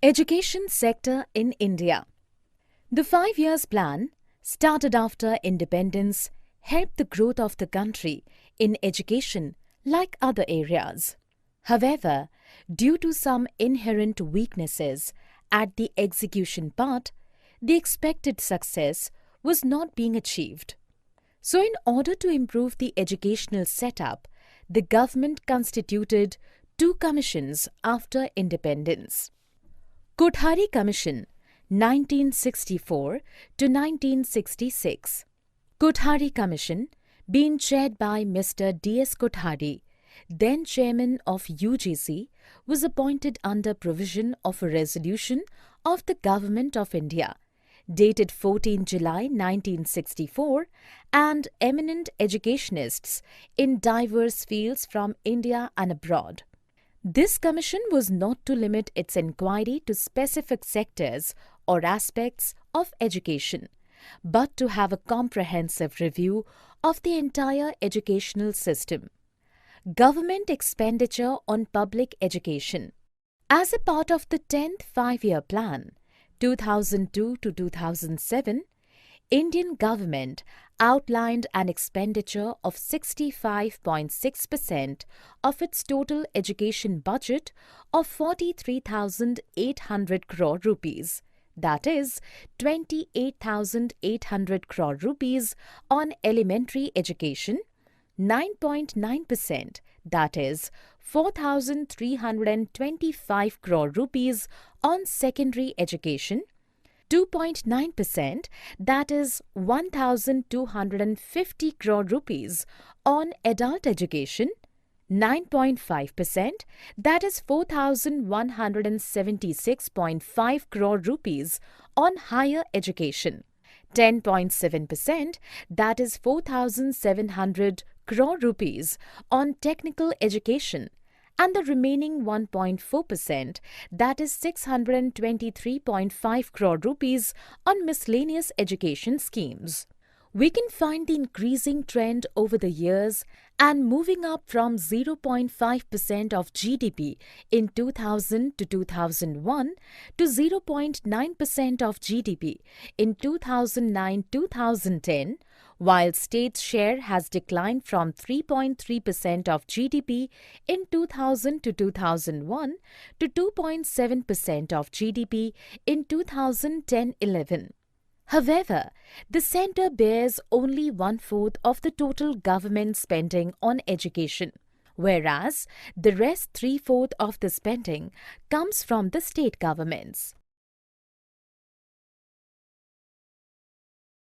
Education sector in India. The 5 years plan, started after independence, helped the growth of the country in education like other areas. However, due to some inherent weaknesses at the execution part, the expected success was not being achieved. So in order to improve the educational setup, the government constituted two commissions after independence. Kothari Commission 1964 to 1966. Kothari Commission, being chaired by Mr. D.S. Kothari, then chairman of UGC, was appointed under provision of a resolution of the Government of India, dated 14 July 1964, and eminent educationists in diverse fields from India and abroad. This commission was not to limit its inquiry to specific sectors or aspects of education, but to have a comprehensive review of the entire educational system. Government expenditure on public education. As a part of the 10th Five-Year Plan, 2002 to 2007, Indian government outlined an expenditure of 65.6% of its total education budget of 43,800 crore rupees, that is 28,800 crore rupees on elementary education, 9.9%, that is 4,325 crore rupees on secondary education, 2.9%, that is 1,250 crore rupees on adult education, 9.5%, that is 4,176.5 crore rupees on higher education, 10.7%, that is 4,700 crore rupees on technical education, and the remaining 1.4%, that is 623.5 crore rupees on miscellaneous education schemes. We can find the increasing trend over the years and moving up from 0.5% of GDP in 2000 to 2001 to 0.9% of GDP in 2009-2010, while state's share has declined from 3.3% of GDP in 2000 to 2001 to 2.7% of GDP in 2010-11. However, the centre bears only 1/4 of the total government spending on education, whereas the rest 3/4 of the spending comes from the state governments.